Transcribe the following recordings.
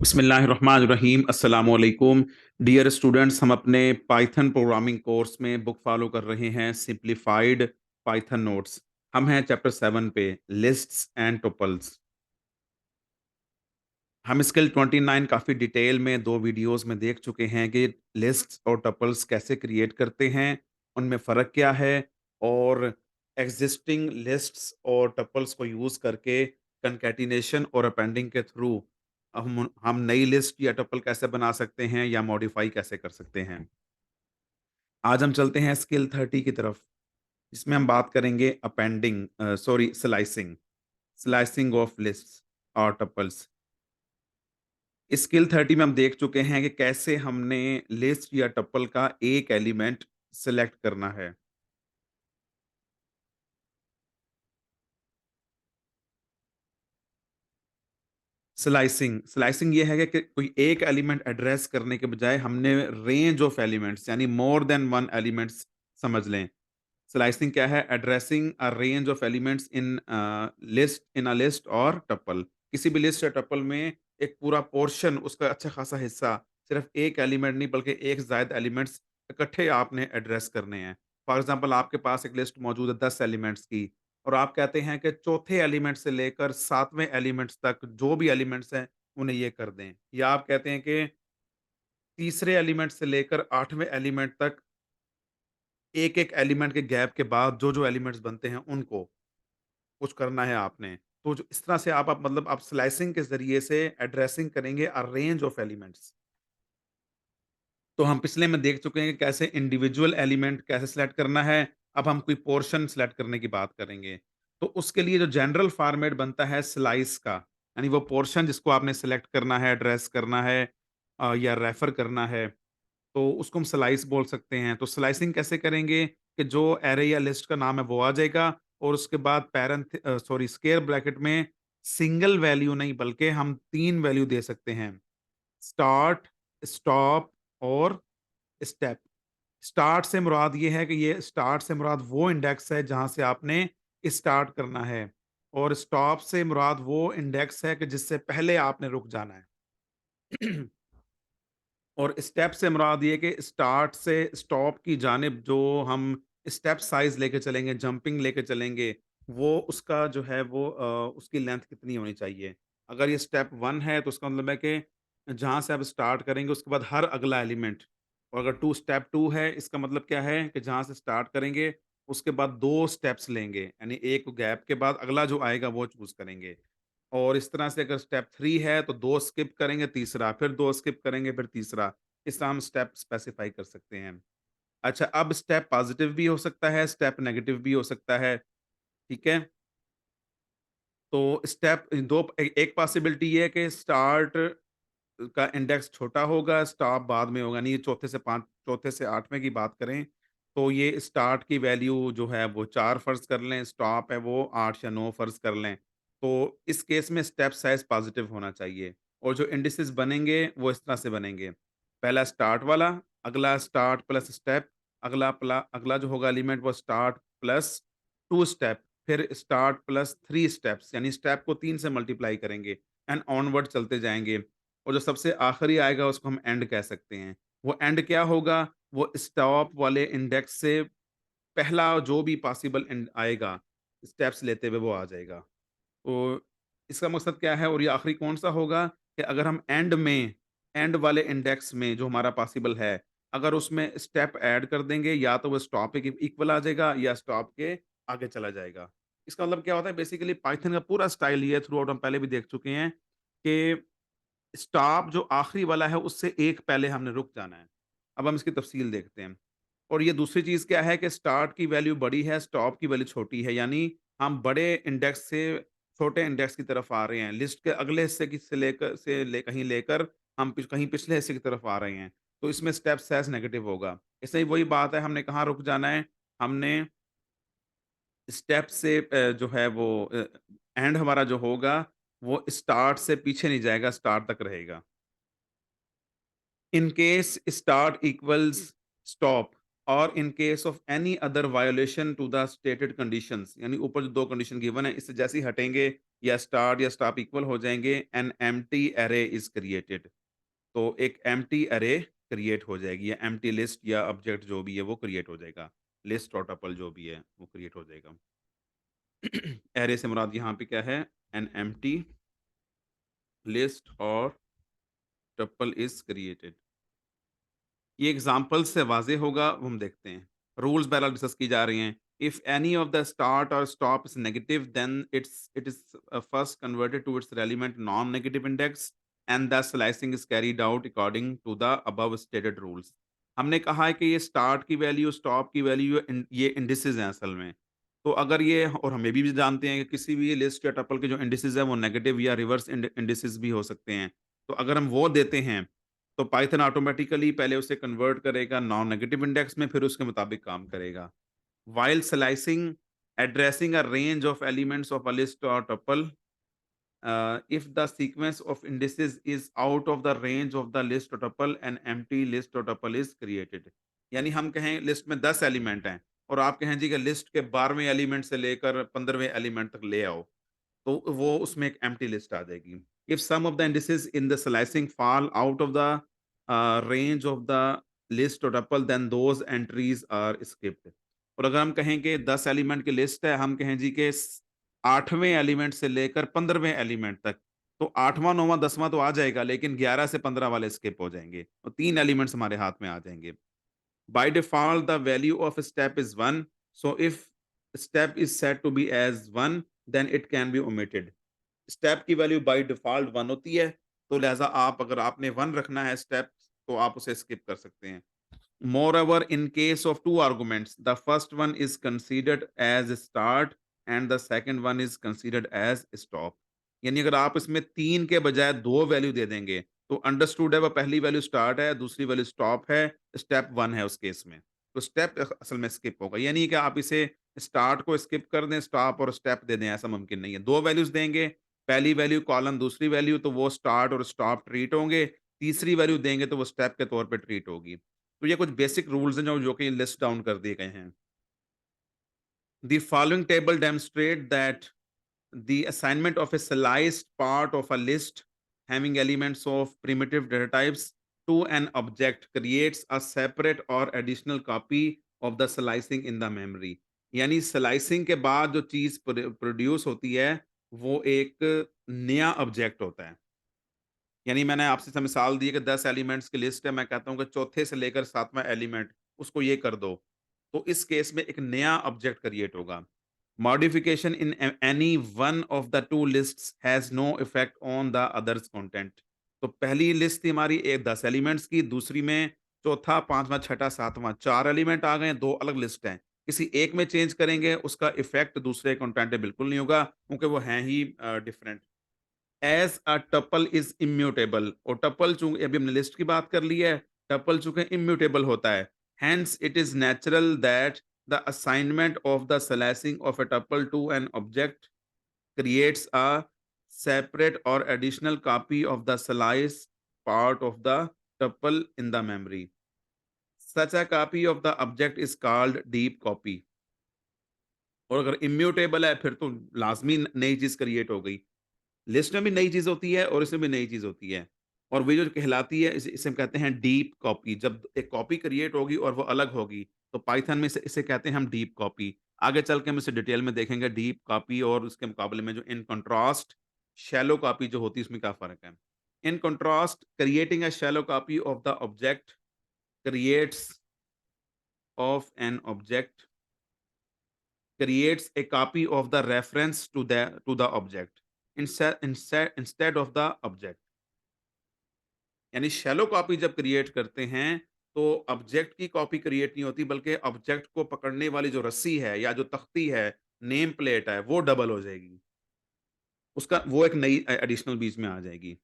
बिस्मिल्लाहिर्रहमानिर्रहीम अस्सलामु अलैकुम। डियर स्टूडेंट्स, हम अपने पाइथन प्रोग्रामिंग कोर्स में बुक फॉलो कर रहे हैं सिंप्लीफाइड पाइथन नोट्स। हम हैं चैप्टर 7 पे, लिस्ट्स एंड टुपल्स। हम स्किल 29 काफ़ी डिटेल में 2 वीडियोज़ में देख चुके हैं कि लिस्ट्स और टपल्स कैसे क्रिएट करते हैं, उनमें फ़र्क क्या है और एक्सिस्टिंग लिस्ट्स और टपल्स को यूज़ करके कंकैटिनेशन और अपेंडिंग के थ्रू हम नई लिस्ट या टपल कैसे बना सकते हैं या मॉडिफ़ाई कैसे कर सकते हैं। आज हम चलते हैं स्किल 30 की तरफ, इसमें हम बात करेंगे स्लाइसिंग, स्लाइसिंग ऑफ लिस्ट्स और टपल्स। स्किल 30 में हम देख चुके हैं कि कैसे हमने लिस्ट या टपल का एक एलिमेंट सेलेक्ट करना है। स्लाइसिंग स्लाइसिंग ये है कि कोई एक एलिमेंट एड्रेस करने के बजाय हमने रेंज ऑफ एलिमेंट्स यानी मोर देन वन एलिमेंट्स समझ लें। स्लाइसिंग क्या है? Addressing a range of elements in a list और टपल। किसी भी लिस्ट या टपल में एक पूरा पोर्शन, उसका अच्छा खासा हिस्सा, सिर्फ एक एलिमेंट नहीं बल्कि एक से ज़ायद एलिमेंट्स इकट्ठे आपने एड्रेस करने हैं। फॉर एग्जांपल, आपके पास एक लिस्ट मौजूद है 10 एलिमेंट्स की और आप कहते हैं कि चौथे एलिमेंट से लेकर 7वें एलिमेंट्स तक जो भी एलिमेंट्स हैं उन्हें ये कर दें। या आप कहते हैं कि तीसरे एलिमेंट से लेकर 8वें एलिमेंट तक एक-एक एलिमेंट के गैप के बाद जो-जो एलिमेंट्स बनते हैं उनको कुछ करना है आपने। तो जो इस तरह से आप मतलब आप स्लाइसिंग के ज़रिए से एड्रेसिंग करेंगे अ रेंज ऑफ एलिमेंट्स। तो हम पिछले में देख चुके हैं कि कैसे इंडिविजुअल एलिमेंट कैसे सेलेक्ट करना है। अब हम कोई पोर्शन सेलेक्ट करने की बात करेंगे। तो उसके लिए जो जनरल फॉर्मेट बनता है स्लाइस का, यानी वो पोर्शन जिसको आपने सेलेक्ट करना है, एड्रेस करना है या रेफर करना है, तो उसको हम स्लाइस बोल सकते हैं। तो स्लाइसिंग कैसे करेंगे कि जो एरे या लिस्ट का नाम है वो आ जाएगा और उसके बाद स्क्वायर ब्रैकेट में सिंगल वैल्यू नहीं बल्कि हम 3 वैल्यू दे सकते हैं। स्टार्ट, स्टॉप और स्टेप। स्टार्ट से मुराद ये है कि ये स्टार्ट से मुराद वो इंडेक्स है जहाँ से आपने स्टार्ट करना है और स्टॉप से मुराद वो इंडेक्स है कि जिससे पहले आपने रुक जाना है। और स्टेप से मुराद ये कि स्टार्ट से स्टॉप की जानिब जो हम स्टेप साइज़ लेके चलेंगे, जंपिंग लेके चलेंगे, वो उसका जो है वो उसकी लेंथ कितनी होनी चाहिए। अगर ये स्टेप 1 है तो उसका मतलब है कि जहाँ से आप स्टार्ट करेंगे उसके बाद हर अगला एलिमेंट, और अगर स्टेप 2 है इसका मतलब क्या है कि जहाँ से स्टार्ट करेंगे उसके बाद 2 स्टेप्स लेंगे, यानी एक गैप के बाद अगला जो आएगा वो चूज़ करेंगे। और इस तरह से अगर स्टेप 3 है तो 2 स्किप करेंगे, तीसरा, फिर 2 स्किप करेंगे, फिर तीसरा। इस तरह हम स्टेप स्पेसिफाई कर सकते हैं। अच्छा, अब स्टेप पॉज़िटिव भी हो सकता है, स्टेप नेगेटिव भी हो सकता है, ठीक है? तो स्टेप 2 एक पॉसिबिलिटी ये है कि स्टार्ट का इंडेक्स छोटा होगा, स्टॉप बाद में होगा, यानी ये चौथे से 8वें की बात करें, तो ये स्टार्ट की वैल्यू जो है वो 4 फ़र्ज़ कर लें, स्टॉप है वो 8 या 9 फ़र्ज़ कर लें। तो इस केस में स्टेप साइज़ पॉज़िटिव होना चाहिए और जो इंडिसेस बनेंगे वो इस तरह से बनेंगे। पहला स्टार्ट वाला, अगला स्टार्ट प्लस स्टेप, अगला जो होगा एलिमेंट वो स्टार्ट प्लस 2 स्टेप, फिर स्टार्ट प्लस 3 स्टेप्स, यानी स्टेप को 3 से मल्टीप्लाई करेंगे एंड ऑनवर्ड चलते जाएँगे। और जो सबसे आखिरी आएगा उसको हम एंड कह सकते हैं। वो एंड क्या होगा? वो स्टॉप वाले इंडेक्स से पहला जो भी पॉसिबल एंड आएगा, स्टेप्स लेते हुए वो आ जाएगा। तो इसका मकसद क्या है और ये आखिरी कौन-सा होगा कि अगर हम एंड वाले इंडेक्स में जो हमारा पॉसिबल है, अगर उसमें स्टेप ऐड कर देंगे या तो वो स्टॉप के इक्वल आ जाएगा या स्टॉप के आगे चला जाएगा। इसका मतलब क्या होता है? बेसिकली पाइथन का पूरा स्टाइल ये है, थ्रू आउट हम पहले भी देख चुके हैं कि स्टॉप जो आखिरी वाला है उससे एक पहले हमने रुक जाना है। अब हम इसकी तफसील देखते हैं। और ये दूसरी चीज़ क्या है कि स्टार्ट की वैल्यू बड़ी है, स्टॉप की वैल्यू छोटी है। यानी हम बड़े इंडेक्स से छोटे इंडेक्स की तरफ आ रहे हैं। लिस्ट के अगले हिस्से की कहीं लेकर हम कहीं पिछले हिस्से की तरफ आ रहे हैं। तो इसमें स्टेप साइज़ नेगेटिव होगा। इससे वही बात है, हमने कहाँ रुक जाना है? हमने स्टेप से जो है वो एंड हमारा जो होगा वो स्टार्ट से पीछे नहीं जाएगा, स्टार्ट तक रहेगा। In case start equals stop और in case of any other violation to the stated conditions, यानी ऊपर जो 2 कंडीशन गिवन है, इससे जैसे ही हटेंगे या स्टॉप इक्वल हो जाएँगे, एन एम्प्टी अरे इज़ क्रिएटेड। तो एक एम्प्टी अरे क्रिएट हो जाएगी, या एम्प्टी लिस्ट या ऑब्जेक्ट जो भी है वो क्रिएट हो जाएगा। लिस्ट और टपल जो भी है वो क्रिएट हो जाएगा। अरे से मुराद यहाँ पे क्या है? एन एम्प्टी लिस्ट और टपल इज़ क्रिएटेड। ये एग्जाम्पल से वाज़े होगा, वो हम देखते हैं। रूल्स बहरहाल डिस्कस की जा रही हैं। If any of the start और stop is negative, then it is first converted to its relevant non negative index and the slicing is carried out according to the above stated rules. हमने कहा है कि ये start की value, stop की value, ये indices हैं असल में। तो अगर ये, और हम ये भी जानते हैं कि किसी भी लिस्ट या टपल के जो इंडिसेस हैं वो नेगेटिव या रिवर्स इंडिसेस भी हो सकते हैं। तो अगर हम वो देते हैं तो पाइथन ऑटोमेटिकली पहले उसे कन्वर्ट करेगा नॉन नेगेटिव इंडेक्स में, फिर उसके मुताबिक काम करेगा। While slicing addressing a range of elements of a list और tuple, if the sequence of indices is out of the range of the list or tuple, an empty list or tuple is created। यानी हम कहें list में 10 element हैं और आप कहें जी कि लिस्ट के 12वें एलिमेंट से लेकर 15वें एलिमेंट तक ले आओ, तो वो उसमें एक एम्प्टी लिस्ट आ जाएगी। If some of the indices in the slicing fall out of the range of the list और tuple, then those entries are skipped. और अगर हम कहें कि 10 एलिमेंट की लिस्ट है, हम कहें जी कि 8वें एलिमेंट से लेकर 15वें एलिमेंट तक, तो 8वां 9वां 10वां तो आ जाएगा, लेकिन 11 से 15 वाले स्किप हो जाएंगे, तो 3 एलिमेंट्स हमारे हाथ में आ जाएंगे। By default, the value of a step is 1. So if step is set to be as 1, then it can be omitted. Step की वैल्यू बाय डिफॉल्ट 1 होती है, तो लिहाजा आप, अगर आपने 1 रखना है स्टेप, तो आप उसे स्किप कर सकते हैं। Moreover, in case of two arguments, the first one is considered as start and the second one is considered as stop। यानी अगर आप इसमें 3 के बजाय 2 वैल्यू दे देंगे, तो अंडरस्टूड है वो पहली वैल्यू स्टार्ट है, दूसरी वैल्यू स्टॉप है, स्टेप 1 है उस केस में। तो स्टेप असल में स्किप होगा। ये नहीं कि आप इसे स्टार्ट को स्किप कर दें, स्टॉप और स्टेप दे दें, ऐसा मुमकिन नहीं है। 2 वैल्यूज़ देंगे, पहली वैल्यू कॉलन, दूसरी वैल्यू, तो वो स्टार्ट और स्टॉप ट्रीट होंगे, तीसरी वैल्यू देंगे तो वो स्टेप के तौर पे ट्रीट होगी। तो ये कुछ बेसिक रूल्स हैं जो जो कि लिस्ट डाउन कर दिए गए हैं। The following table demonstrate that the assignment of a sliced part of a list having elements of primitive data types to an object creates a separate or additional copy of the slicing in the memory। यानी slicing के बाद जो चीज produce होती है, वो एक नया ऑब्जेक्ट होता है। यानी मैंने आपसे स मिसाल दी है कि 10 एलिमेंट्स की लिस्ट है, मैं कहता हूँ कि चौथे से लेकर 7वाँ एलिमेंट उसको ये कर दो। तो इस केस में एक नया ऑब्जेक्ट क्रिएट होगा। Modification in any one of the 2 lists has no effect on the other's content. तो पहली लिस्ट थी हमारी 10 एलिमेंट्स की, दूसरी में चौथा, 5वाँ, छठा, 7वाँ 4 एलिमेंट आ गए, 2 अलग लिस्ट हैं। किसी एक में चेंज करेंगे, उसका इफेक्ट दूसरे कंटेंट पे बिल्कुल नहीं होगा, क्योंकि वो हैं ही different. As a tuple is immutable, और टपल चूँकि अभी हमने लिस्ट की बात कर ली है, टपल चूँकि इम्यूटेबल होता है, hence it is natural that the assignment of the slicing of a tuple to an object creates a separate or additional copy of the slice part of the tuple in the memory। Such a copy of the object is called deep copy। और अगर immutable है, फिर तो लाजमी नई चीज create हो गई। लिस्ट में भी नई चीज़ होती है और इसमें भी नई चीज़ होती है। और वो जो कहलाती है, इसे हम कहते हैं डीप कॉपी। जब एक कॉपी क्रिएट होगी और वो अलग होगी, तो पाइथन में इसे इसे कहते हैं हम डीप कॉपी। आगे चल के हम इसे डिटेल में देखेंगे डीप कॉपी और उसके मुकाबले में जो इन कंट्रास्ट शैलो कॉपी जो होती है, उसमें क्या फ़र्क है। In contrast, creating a shallow copy of the object creates of N object creates a copy of the reference to the object instead of the object। यानी शैलो कॉपी जब create करते हैं, तो ऑब्जेक्ट की कॉपी क्रिएट नहीं होती, बल्कि object को पकड़ने वाली जो रस्सी है या जो तख्ती है, नेम प्लेट है, वो डबल हो जाएगी। उसका वो एक नई एडिशनल बीच में आ जाएगी।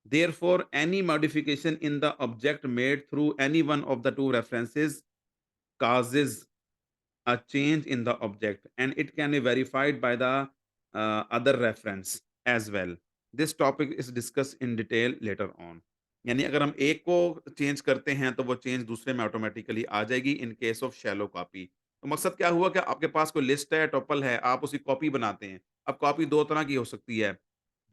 Therefore any modification in the object made through any one of the two references causes a change in the object and it can be verified by the other reference as well। This topic is discussed in detail later on। यानी अगर हम एक को change करते हैं तो वो change दूसरे में ऑटोमेटिकली आ जाएगी इन केस ऑफ शैलो कॉपी। तो मकसद क्या हुआ कि आपके पास कोई लिस्ट है, टपल है, आप उसकी कॉपी बनाते हैं। अब कॉपी 2 तरह की हो सकती है,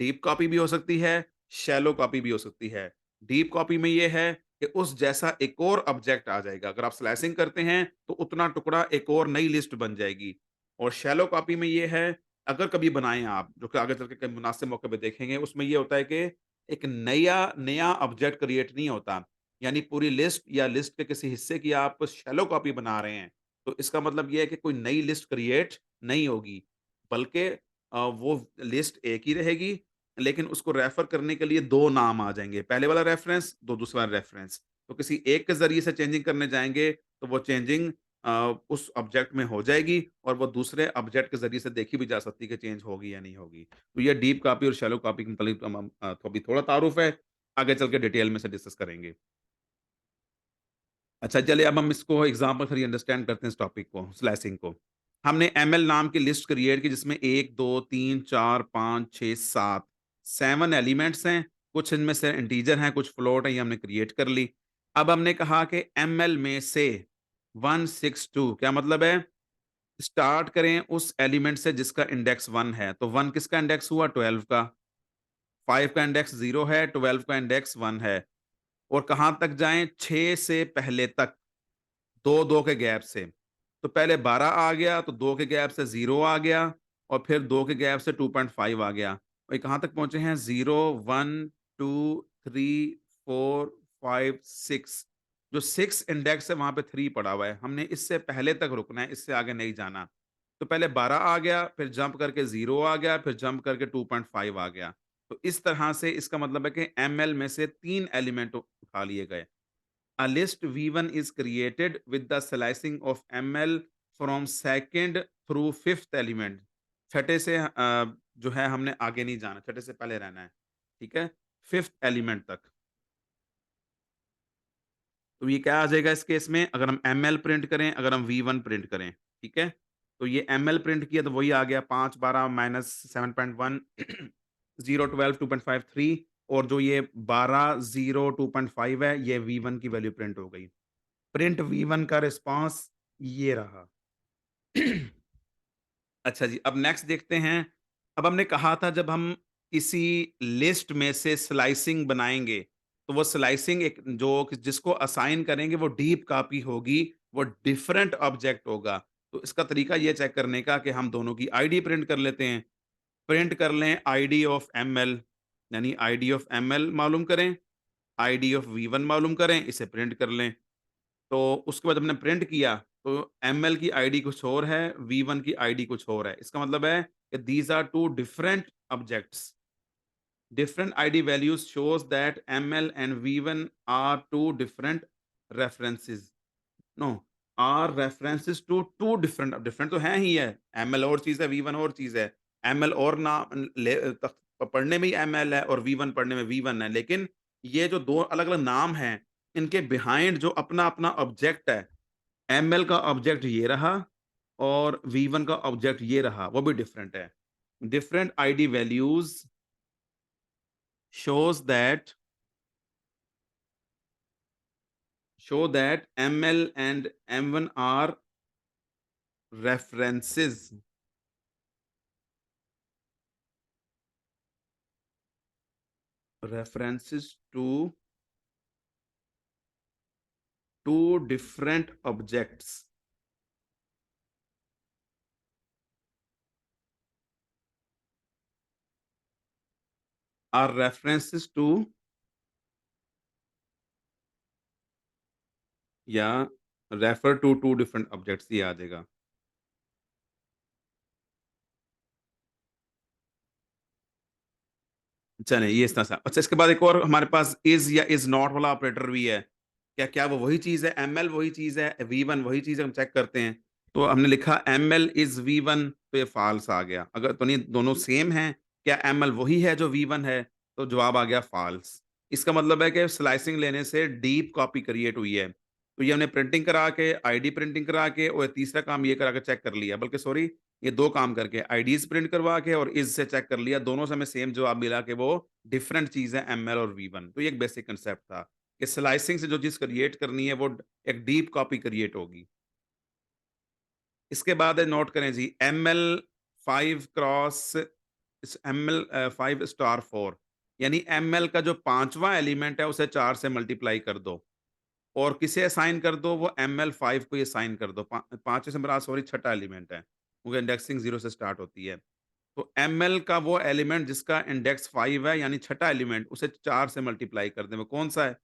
डीप कॉपी भी हो सकती है, शैलो कॉपी भी हो सकती है। डीप कॉपी में ये है कि उस जैसा एक और ऑब्जेक्ट आ जाएगा। अगर आप स्लाइसिंग करते हैं तो उतना टुकड़ा एक और नई लिस्ट बन जाएगी। और शैलो कॉपी में ये है, अगर कभी बनाएँ आप, जो कि आगे चल के कहीं मुनासिब मौके पे देखेंगे, उसमें ये होता है कि एक नया नया ऑब्जेक्ट क्रिएट नहीं होता। यानी पूरी लिस्ट या लिस्ट के किसी हिस्से की आप शैलो कॉपी बना रहे हैं, तो इसका मतलब ये है कि कोई नई लिस्ट क्रिएट नहीं होगी, बल्कि वो लिस्ट एक ही रहेगी, लेकिन उसको रेफर करने के लिए 2 नाम आ जाएँगे। पहले वाला रेफरेंस, दो दूसरा रेफरेंस। तो किसी एक के ज़रिए से चेंजिंग करने जाएँगे, तो वो चेंजिंग उस ऑब्जेक्ट में हो जाएगी और वो दूसरे ऑब्जेक्ट के ज़रिए से देखी भी जा सकती है कि चेंज होगी या नहीं होगी। तो ये डीप कॉपी और शैलो कॉपी के मुतालिक तो अभी थोड़ा तारुफ है, आगे चल के डिटेल में से डिस्कस करेंगे। अच्छा चलिए अब हम इसको एग्ज़ाम्पल थ्री अंडरस्टैंड करते हैं इस टॉपिक को, स्लाइसिंग को। हमने एमएल नाम की लिस्ट क्रिएट की जिसमें 1, 2, 3, 4, 5, 6, 7 7 एलिमेंट्स हैं, कुछ इनमें से इंटीजर हैं, कुछ फ्लोट हैं, ये हमने क्रिएट कर ली। अब हमने कहा कि एमएल में से 162 क्या मतलब है? स्टार्ट करें उस एलिमेंट से जिसका इंडेक्स 1 है, तो 1 किसका इंडेक्स हुआ? 12 का, 5 का इंडेक्स 0 है, 12 का इंडेक्स 1 है और कहाँ तक जाएँ? 6 से पहले तक, 2-2 के गैप से। तो पहले 12 आ गया, तो 2 के गैप से 0 आ गया और फिर 2 के गैप से 2.5 आ गया। और ये कहाँ तक पहुँचे हैं? 0, 1, 2, 3, 4, 5, 6 जो 6 इंडेक्स है वहाँ पे 3 पड़ा हुआ है। हमने इससे पहले तक रुकना है, इससे आगे नहीं जाना। तो पहले 12 आ गया, फिर जंप करके 0 आ गया, फिर जंप करके 2.5 आ गया। तो इस तरह से इसका मतलब है कि एमएल में से 3 एलिमेंट उठा लिए गए। A list V1 is created with the slicing of ML from second through fifth element. छठे से जो है हमने आगे नहीं जाना, छठे से पहले रहना है, ठीक है? फिफ्थ एलिमेंट तक। तो ये क्या आ जाएगा इस केस में? अगर हम एमएल प्रिंट करें, अगर हम V1 प्रिंट करें, ठीक है? तो ये एमएल प्रिंट किया तो वही आ गया 5, 12 माइनस 7.1 0, 12, 2.5, 3 और जो ये 12, 0, 2.5 है, ये V1 की वैल्यू प्रिंट हो गई। प्रिंट V1 का रिस्पॉन्स ये रहा। अच्छा जी, अब नेक्स्ट देखते हैं। अब हमने कहा था जब हम किसी लिस्ट में से स्लाइसिंग बनाएँगे, तो वो स्लाइसिंग एक जो जिसको असाइन करेंगे वो डीप कॉपी होगी, वो डिफरेंट ऑब्जेक्ट होगा। तो इसका तरीका ये चेक करने का कि हम दोनों की आईडी प्रिंट कर लेते हैं। प्रिंट कर लें आईडी ऑफ एमएल यानी आईडी ऑफ एमएल मालूम करें, आईडी ऑफ V1 मालूम करें, इसे प्रिंट कर लें। तो उसके बाद हमने प्रिंट किया, तो एमएल की आईडी कुछ और है, V1 की आईडी कुछ और है। इसका मतलब है कि these are 2 different objects. Different ID values shows that ML and V1 are two different references. No, are references to two different different तो हैं ही है। ML और चीज़ है, V1 और चीज़ है। ML और नाम ले तख पढ़ने में ही ML है और V1 पढ़ने में V1 है। लेकिन ये जो 2 अलग-अलग नाम हैं, इनके बिहाइंड जो अपना-अपना ऑब्जेक्ट है, ML का ऑब्जेक्ट ये रहा और V1 का ऑब्जेक्ट ये रहा, वो भी डिफरेंट है। Different ID values shows that ML and M1 are references to two different objects are references to या refer to two different objects ये आ जाएगा। चलें ये इस तरह से अच्छा इसके बाद एक और हमारे पास इज़ या इज़ नॉट वाला ऑपरेटर भी है। क्या क्या वो वही चीज़ है? एमएल वही चीज़ है, V1 वही चीज़ है, हम चेक करते हैं। तो हमने लिखा एमएल इज़ V1 तो ये फ़ाल्स आ गया। अगर तो नहीं दोनों सेम हैं, क्या एमएल वही है जो V1 है? तो जवाब आ गया फ़ाल्स। इसका मतलब है कि स्लाइसिंग लेने से डीप कॉपी क्रिएट हुई है। तो ये हमने प्रिंटिंग करा के, आईडी प्रिंटिंग करा के और तीसरा काम ये करा के चेक कर लिया। बल्कि सॉरी ये 2 काम करके आईडीज़ प्रिंट करवा के और इस से चेक कर लिया, दोनों से हमें सेम जवाब मिला कि वो डिफरेंट चीज़ है एमएल और वी1। तो ये एक बेसिक कांसेप्ट था कि स्लाइसिंग से जो चीज़ क्रिएट करनी है वो एक डीप कॉपी क्रिएट होगी। इसके बाद नोट करें जी एमएल 5 क्रॉस एमएल 5 स्टार 4 यानी एमएल का जो 5वां एलिमेंट है उसे 4 से मल्टीप्लाई कर दो और किसे असाइन कर दो वो एमएल 5 को ही असाइन कर दो। 5वें से मेरा सॉरी छठा एलिमेंट है, क्योंकि इंडेक्सिंग 0 से स्टार्ट होती है। तो एमएल का वो एलिमेंट जिसका इंडेक्स 5 है यानी छठा एलिमेंट उसे 4 से मल्टीप्लाई कर दें। वो कौन-सा है?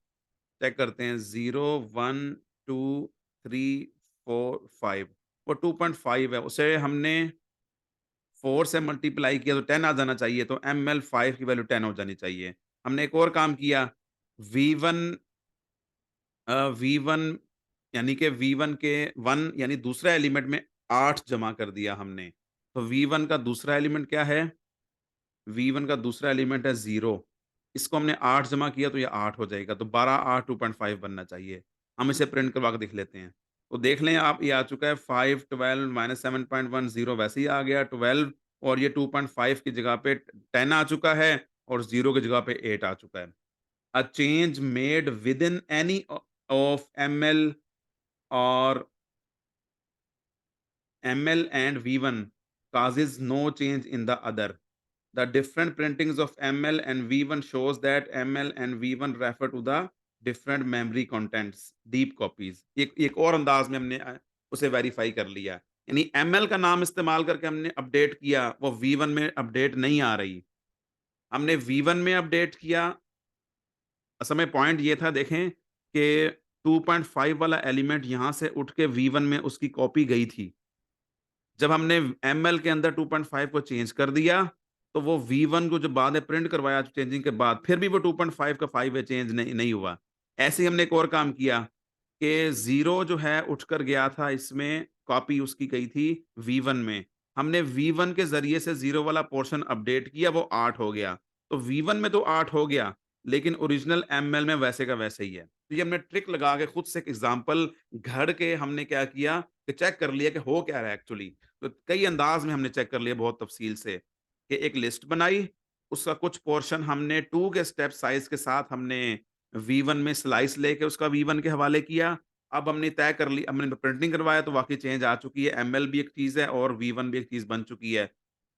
चेक करते हैं 0, 1, 2, 3, 4, 5 वो 2.5 है। उसे हमने 4 से मल्टीप्लाई किया तो 10 आ जाना चाहिए, तो एमएल 5 की वैल्यू 10 हो जानी चाहिए। हमने एक और काम किया V1 V1 यानी कि V1 के 1 यानी दूसरा एलिमेंट में 8 जमा कर दिया हमने। तो V1 का दूसरा एलिमेंट क्या है? V1 का दूसरा एलिमेंट है 0 इसको हमने 8 जमा किया तो ये 8 हो जाएगा, तो 12, 8 2.5 बनना चाहिए। हम इसे प्रिंट करवा के देख लेते हैं। तो देख लें आप ये आ चुका है 5, 12 माइनस 7.10 वैसे ही आ गया 12 और ये 2.5 की जगह पे 10 आ चुका है और 0 की जगह पे 8 आ चुका है। A change made within any of ML and V1 causes no change in the other. The different printings of ML and V1 shows that ML and V1 refer to the different memory contents, deep copies. एक और अंदाज में हमने उसे verify कर लिया। यानी ML का नाम इस्तेमाल करके हमने अपडेट किया, वो V1 में अपडेट नहीं आ रही। हमने V1 में अपडेट किया, असल में पॉइंट ये था देखें कि 2.5 वाला एलिमेंट यहाँ से उठ के V1 में उसकी कॉपी गई थी। जब हमने एमएल के अंदर 2.5 को चेंज कर दिया, तो वो V1 को जो बाद में प्रिंट करवाया चेंजिंग के बाद, फिर भी वो 2.5 का 5 है, चेंज नहीं नहीं हुआ। ऐसे ही हमने एक और काम किया कि 0 जो है उठकर गया था इसमें, कॉपी उसकी गई थी V1 में। हमने V1 के ज़रिए से 0 वाला पोर्शन अपडेट किया, वो 8 हो गया। तो V1 में तो 8 हो गया, लेकिन ओरिजिनल एमएल में वैसे का वैसे ही है। तो ये हमने ट्रिक लगा के खुद से एक एग्ज़ाम्पल घड़ के हमने क्या किया कि चेक कर लिया कि हो क्या रहा है एक्चुअली। तो कई अंदाज में हमने चेक कर लिया बहुत तफसील से कि एक लिस्ट बनाई, उसका कुछ पोर्शन हमने 2 के स्टेप साइज़ के साथ हमने V1 में स्लाइस लेके उसका V1 के हवाले किया। अब हमने तय कर ली, हमने प्रिंटिंग करवाया तो वाक़ई चेंज आ चुकी है, एमएल भी एक चीज़ है और V1 भी एक चीज़ बन चुकी है।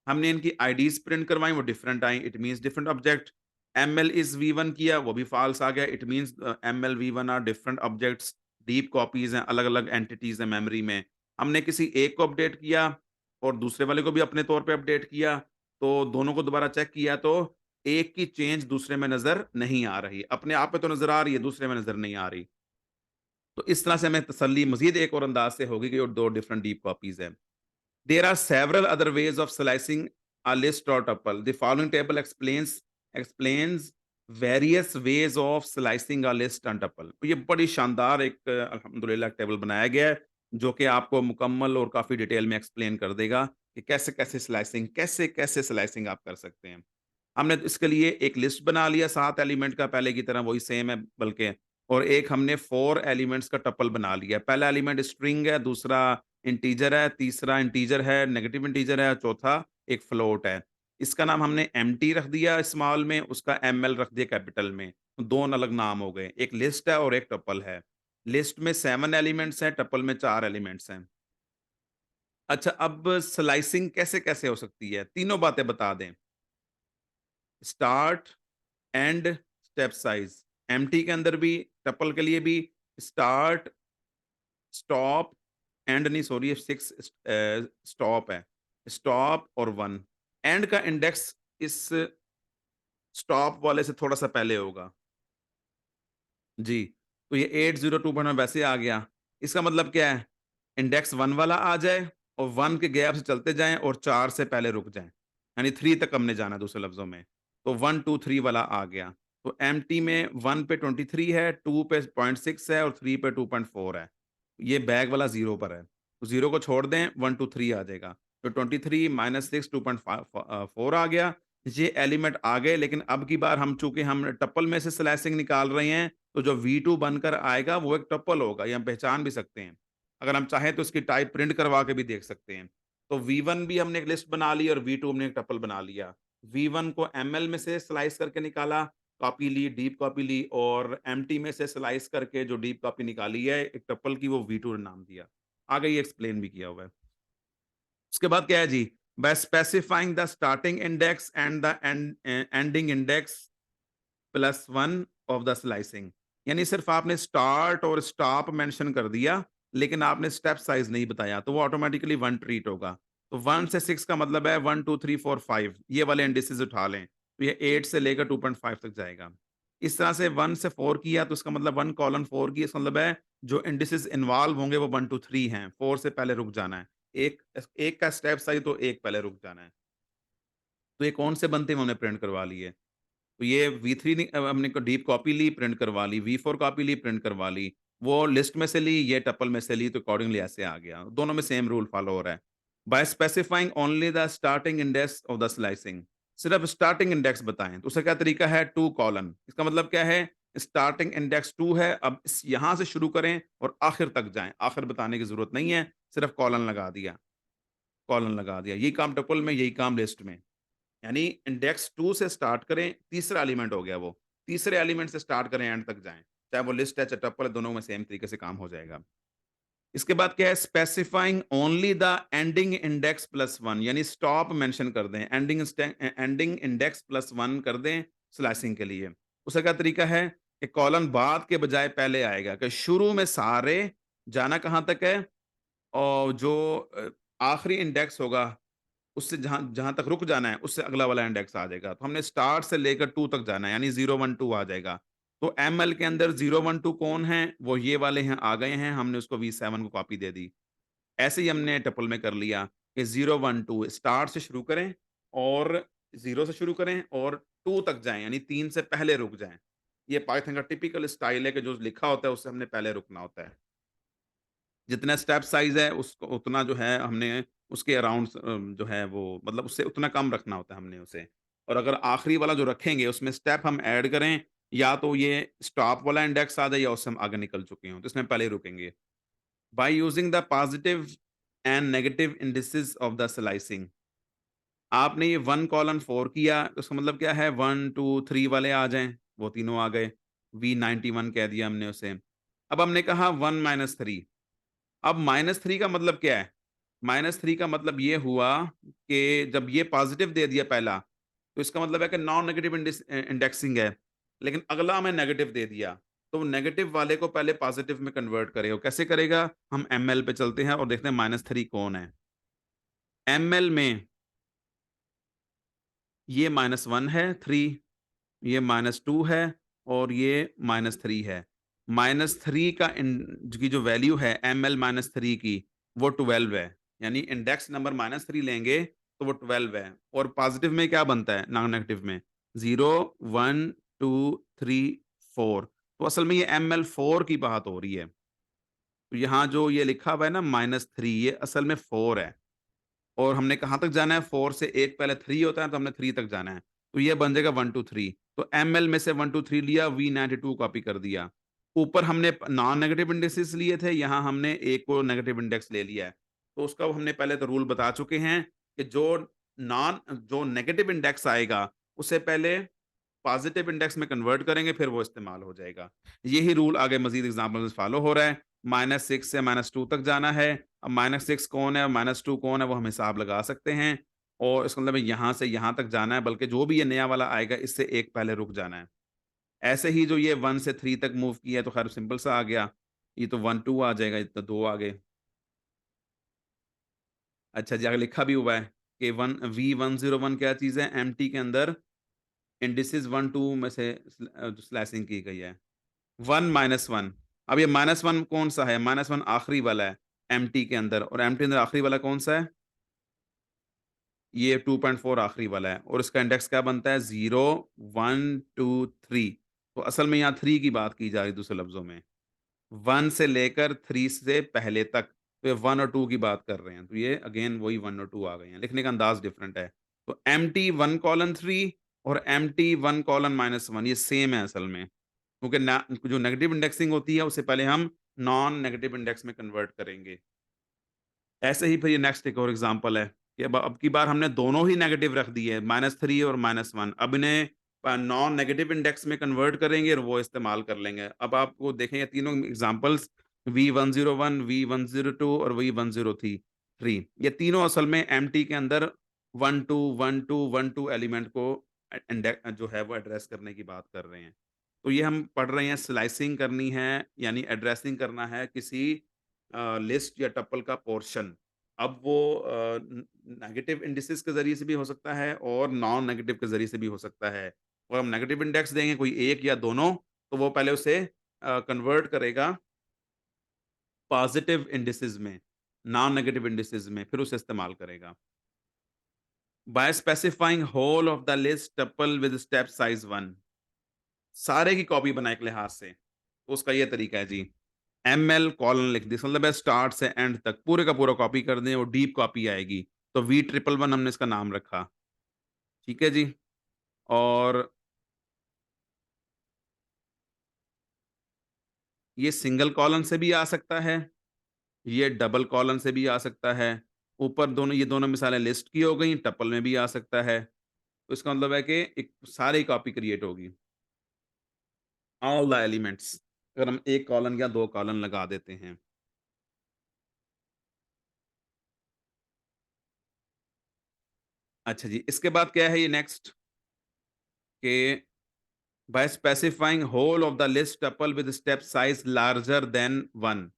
हमने इनकी आईडीज़ प्रिंट करवाई, वो डिफरेंट आई, it means different object. ML is V1 किया, वो भी फ़ॉल्स आ गया, it means ML, V1 are different objects, deep copies हैं, अलग-अलग एंटिटीज़ हैं मेमोरी में। हमने किसी एक को अपडेट किया और दूसरे वाले को भी अपने तौर पे अपडेट किया, तो दोनों को दोबारा चेक किया तो एक की चेंज दूसरे में नज़र नहीं आ रही। अपने आप में तो नज़र आ रही है, दूसरे में नज़र नहीं आ रही। तो इस तरह से हमें तसल्ली मज़ीद एक और अंदाज़ से होगी कि वो 2 डिफरेंट डीप कॉपीज़ हैं। There are several other ways of slicing a list or tuple. The following table explains various ways of slicing a list and tuple. तो ये बड़ी शानदार एक अल्हम्दुलिल्लाह टेबल बनाया गया है, जो कि आपको मुकम्मल और काफ़ी डिटेल में एक्सप्लेन कर देगा कि कैसे-कैसे स्लाइसिंग आप कर सकते हैं। हमने इसके लिए एक लिस्ट बना लिया 7 एलिमेंट का, पहले की तरह वही सेम है बल्कि, और एक हमने 4 एलिमेंट्स का टपल बना लिया। पहला एलिमेंट स्ट्रिंग है, दूसरा इंटीजर है, तीसरा इंटीजर है, नेगेटिव इंटीजर है और चौथा एक फ्लोट है। इसका नाम हमने एम्प्टी रख दिया स्मॉल में, उसका एमएल रख दिया कैपिटल में। 2 अलग नाम हो गए, एक लिस्ट है और एक टपल है। लिस्ट में 7 एलिमेंट्स हैं, टपल में 4 एलिमेंट्स हैं। अच्छा, अब स्लाइसिंग कैसे-कैसे हो सकती है? तीनों बातें बता दें। Start, and, step size. Empty के अंदर भी, टपल के लिए भी स्टार्ट, स्टॉप, एंड नहीं सॉरी 6 स्टॉप है। स्टॉप और 1 एंड का इंडेक्स इस स्टॉप वाले से थोड़ा-सा पहले होगा। जी, तो ये 802 वैसे आ गया। इसका मतलब क्या है? इंडेक्स 1 वाला आ जाए और 1 के गैप से चलते जाएँ और 4 से पहले रुक जाएँ। यानी 3 तक हमने जाना है दूसरे लफ्ज़ों में। तो 1, 2, 3 वाला आ गया। तो एम्प्टी में 1 पे 23 है, 2 पे 0.6 है और 3 पे 2.4 है। ये बैक वाला 0 पर है। तो 0 को छोड़ दें, 1, 2, 3 आ जाएगा। तो 23 माइनस 6 4 आ गया। ये एलिमेंट आ गए, लेकिन अब की बार हम चूँकि हम टपल में से स्लैशिंग निकाल रहे हैं, तो जो V2 बनकर आएगा वो एक टपल होगा, ये हम पहचान भी सकते हैं। अगर हम चाहें तो इसकी टाइप प्रिंट करवा के भी देख सकते हैं। तो V1 भी हमने एक लिस्ट बना ली और V2 हमने एक टपल बना लिया। V1 को ML में से स्लाइस करके निकाला, कॉपी ली, डीप कॉपी ली और एम्प्टी में से स्लाइस करके जो डीप कॉपी निकाली है एक टपल की वो V2 नाम दिया। आगे ये एक्सप्लेन भी किया हुआ है। उसके बाद क्या है जी? By specifying the starting index and the ending index plus 1 of the slicing. यानी सिर्फ आपने स्टार्ट और स्टॉप मेंशन कर दिया, लेकिन आपने स्टेप साइज़ नहीं बताया, तो वो ऑटोमैटिकली 1 ट्रीट होगा। तो 1 से 6 का मतलब है 1, 2, 3, 4, 5 ये वाले इंडिसेस उठा लें, तो ये 8 से लेकर 2.5 तक जाएगा। इस तरह से 1 से 4 किया तो इसका मतलब 1 कोलन 4 की इसका मतलब है जो इंडिसेस इन्वॉल्व होंगे वो 1 टू 3 हैं, 4 से पहले रुक जाना है। एक का स्टेप साइज़ तो एक पहले रुक जाना है। तो ये कौन से बनते हैं, हमने प्रिंट करवा लिए। तो ये V3 हमने को डीप कॉपी ली, प्रिंट करवा ली, V4 कॉपी ली, प्रिंट करवा ली। वो लिस्ट में से ली, ये टपल में से ली, तो अकॉर्डिंगली ऐसे आ गया। दोनों में सेम रूल फॉलो हो रहा है। By specifying only the starting index of the slicing. सिर्फ स्टार्टिंग इंडेक्स बताएँ, तो उसका क्या तरीका है 2 कॉलन। इसका मतलब क्या है स्टार्टिंग इंडेक्स 2 है, अब इस यहाँ से शुरू करें और आखिर तक जाएँ। आखिर बताने की ज़रूरत नहीं है, सिर्फ कॉलन लगा दिया। यही काम टपल में, यही काम लिस्ट में। यानी इंडेक्स 2 से स्टार्ट करें, तीसरा एलिमेंट हो गया वो। तीसरे एलिमेंट से स्टार्ट करें, एंड तक जाएँ। चाहे वो लिस्ट है, चाहे टपल है, दोनों में सेम तरीके से काम हो जाएगा। इसके बाद क्या है specifying only the ending index plus 1 यानी स्टॉप मेंशन कर दें। एंडिंग इंडेक्स प्लस 1 कर दें स्लैशिंग के लिए। उसका क्या तरीका है कि कॉलन बाद के बजाय पहले आएगा कि शुरू में सारे जाना कहाँ तक है और जो आखिरी इंडेक्स होगा उससे जहाँ जहाँ तक रुक जाना है, उससे अगला वाला इंडेक्स आ जाएगा। तो हमने स्टार्ट से लेकर 2 तक जाना है, यानी 0, 1, 2 आ जाएगा। तो एमएल के अंदर 0, 1, 2 कौन हैं? वो ये वाले हैं, आ गए हैं, हमने उसको V7 को कॉपी दे दी। ऐसे ही हमने टपल में कर लिया कि 0, 1, 2 स्टार्ट से शुरू करें और 0 से शुरू करें और 2 तक जाएँ, यानी 3 से पहले रुक जाएँ। ये पाइथन का टिपिकल स्टाइल है कि जो लिखा होता है, उससे हमने पहले रुकना होता है। जितना स्टेप साइज़ है उसको उतना जो है हमने उसके अराउंड जो है वो मतलब उससे उतना कम रखना होता है हमने उसे। और अगर आखिरी वाला जो रखेंगे उसमें स्टेप हम ऐड करें, या तो ये स्टॉप वाला इंडेक्स आ जाए या उससे हम आगे निकल चुके हों, तो इसमें पहले रुकेंगे। By using the positive and negative indices of the slicing. आपने ये 1 कोलन 4 किया, तो उसका मतलब क्या है 1, 2, 3 वाले आ जाएँ, वो तीनों आ गए। V91 कह दिया हमने उसे। अब हमने कहा 1 माइनस 3। अब -3 का मतलब क्या है? -3 का मतलब ये हुआ कि जब ये पॉज़िटिव दे दिया पहला, तो इसका मतलब है कि नॉन नेगेटिव इंडेक्सिंग है। लेकिन अगला हमें नेगेटिव दे दिया, तो नेगेटिव वाले को पहले पॉज़िटिव में कन्वर्ट करेगा। वो कैसे करेगा? हम एमएल पे चलते हैं और देखते हैं -3 कौन है। एमएल में ये -1 है, 3 ये -2 है और ये -3 है। -3 का की जो वैल्यू है एमएल -3 की वो 12 है। यानी इंडेक्स नंबर -3 लेंगे तो वो 12 है और पॉज़िटिव में क्या बनता है नॉन नेगेटिव में 0, 1, 2, 3, 4। तो असल में ये एमएल 4 की बात हो रही है। तो यहाँ जो ये लिखा हुआ है ना -3 ये असल में 4 है। और हमने कहाँ तक जाना है 4 से एक पहले 3 होता है तो हमने 3 तक जाना है। तो ये बन जाएगा 1, 2, 3 तो एमएल में से 1, 2, 3 लिया V92 कॉपी कर दिया। ऊपर हमने नॉन नेगेटिव इंडेक्सेस लिए थे, यहाँ हमने एक को नेगेटिव इंडेक्स ले लिया है। तो उसका हमने पहले तो रूल बता चुके हैं कि जो नेगेटिव इंडेक्स आएगा, उसे पहले पॉजिटिव इंडेक्स में कन्वर्ट करेंगे फिर वो इस्तेमाल हो जाएगा। यही रूल आगे मज़ीद एग्ज़ाम्पल में फॉलो हो रहा है। -6 से -2 तक जाना है। अब -6 कौन है और -2 कौन है वो हम हिसाब लगा सकते हैं। और इसका मतलब है यहाँ से यहाँ तक जाना है, बल्कि जो भी ये नया वाला आएगा इससे एक पहले रुक जाना है। ऐसे ही जो ये 1 से 3 तक मूव किया है तो खैर सिंपल सा आ गया। ये तो 1, 2 आ जाएगा, ये तो 2 आ गए। अच्छा जी, आगे लिखा भी हुआ है कि V101 क्या चीज़ है? एम्प्टी के अंदर इंडिसेस 1, 2 में से जो स्लैशिंग की गई है। 1 -1 अब ये -1 कौन-सा है? -1 आखिरी वाला है एम्प्टी के अंदर और एम्प्टी के अंदर आखिरी वाला कौन-सा है? ये 2.4 आखिरी वाला है और इसका इंडेक्स क्या बनता है? 0, 1, 2, 3 तो असल में यहाँ 3 की बात की जा रही है दूसरे लफ्ज़ों में। 1 से लेकर 3 से पहले तक, तो ये 1 और 2 की बात कर रहे हैं। तो ये अगेन वही 1 और 2 आ गए हैं। लिखने का अंदाज़ डिफरेंट है। तो एम्प्टी 1 कोलन 3 और एम्प्टी 1 कोलन -1 ये सेम है असल में। क्योंकि ना जो नेगेटिव इंडेक्सिंग होती है, उसे पहले हम नॉन नेगेटिव इंडेक्स में कन्वर्ट करेंगे। ऐसे ही फिर ये नेक्स्ट एक और एग्जांपल है कि अब की बार हमने दोनों ही नेगेटिव रख दिए, -3 और -1। अब इन्हें नॉन नेगेटिव इंडेक्स में कन्वर्ट करेंगे और वो इस्तेमाल कर लेंगे। अब आपको देखें ये तीनों एग्जांपल्स V101, V102 और V103 ये तीनों असल में एमटी के अंदर 1 2 1 2 1 2 एलिमेंट को जो है वो एड्रेस करने की बात कर रहे हैं। तो ये हम पढ़ रहे हैं स्लाइसिंग करनी है, यानी एड्रेसिंग करना है किसी लिस्ट या टपल का पोर्शन। अब वो नेगेटिव इंडिसेस के जरिए से भी हो सकता है और नॉन नेगेटिव के जरिए से भी हो सकता है। और हम नेगेटिव इंडेक्स देंगे कोई एक या दोनों, तो वो पहले उसे कन्वर्ट करेगा पॉजिटिव इंडिसेस में, नॉन नेगेटिव इंडिसेस में, फिर उसे इस्तेमाल करेगा। By specifying whole of the list tuple with step size 1, सारे की कॉपी बनाए एक लिहाज से। तो उसका ये तरीका है जी, एमएल कॉलन लिख दी, इसका मतलब है स्टार्ट से एंड तक पूरे का पूरा कॉपी कर दें, वो डीप कॉपी आएगी। तो V111 हमने इसका नाम रखा, ठीक है जी। और ये सिंगल कॉलन से भी आ सकता है, ये डबल कॉलन से भी आ सकता है। ऊपर दोनों ये दोनों मिसालें लिस्ट की हो गई, टपल में भी आ सकता है। तो इसका मतलब है कि एक सारी कॉपी क्रिएट होगी, ऑल द एलिमेंट्स, अगर हम 1 कॉलन या 2 कॉलन लगा देते हैं। अच्छा जी, इसके बाद क्या है ये नेक्स्ट कि by specifying whole of the list tuple with step size larger than 1,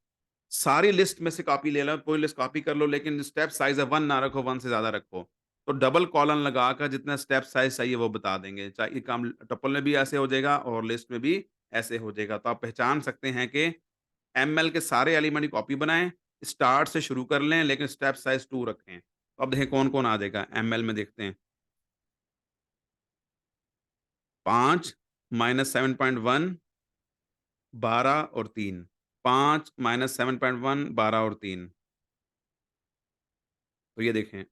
सारी लिस्ट में से कॉपी ले लो, पूरी लिस्ट कॉपी कर लो, लेकिन स्टेप साइज है 1 ना रखो, 1 से ज़्यादा रखो। तो डबल कॉलन लगाकर जितना स्टेप साइज चाहिए वो बता देंगे। चाहे ये काम टपल में भी ऐसे हो जाएगा और लिस्ट में भी ऐसे हो जाएगा। तो आप पहचान सकते हैं कि एमएल के सारे एलिमेंट की कॉपी बनाएँ, स्टार्ट से शुरू कर लें, लेकिन स्टेप साइज 2 रखें। तो अब देखें कौन-कौन आ जाएगा, एमएल में देखते हैं। 5 -7.1 12 और 3, 5 -7.1 12 और 3। तो ये देखें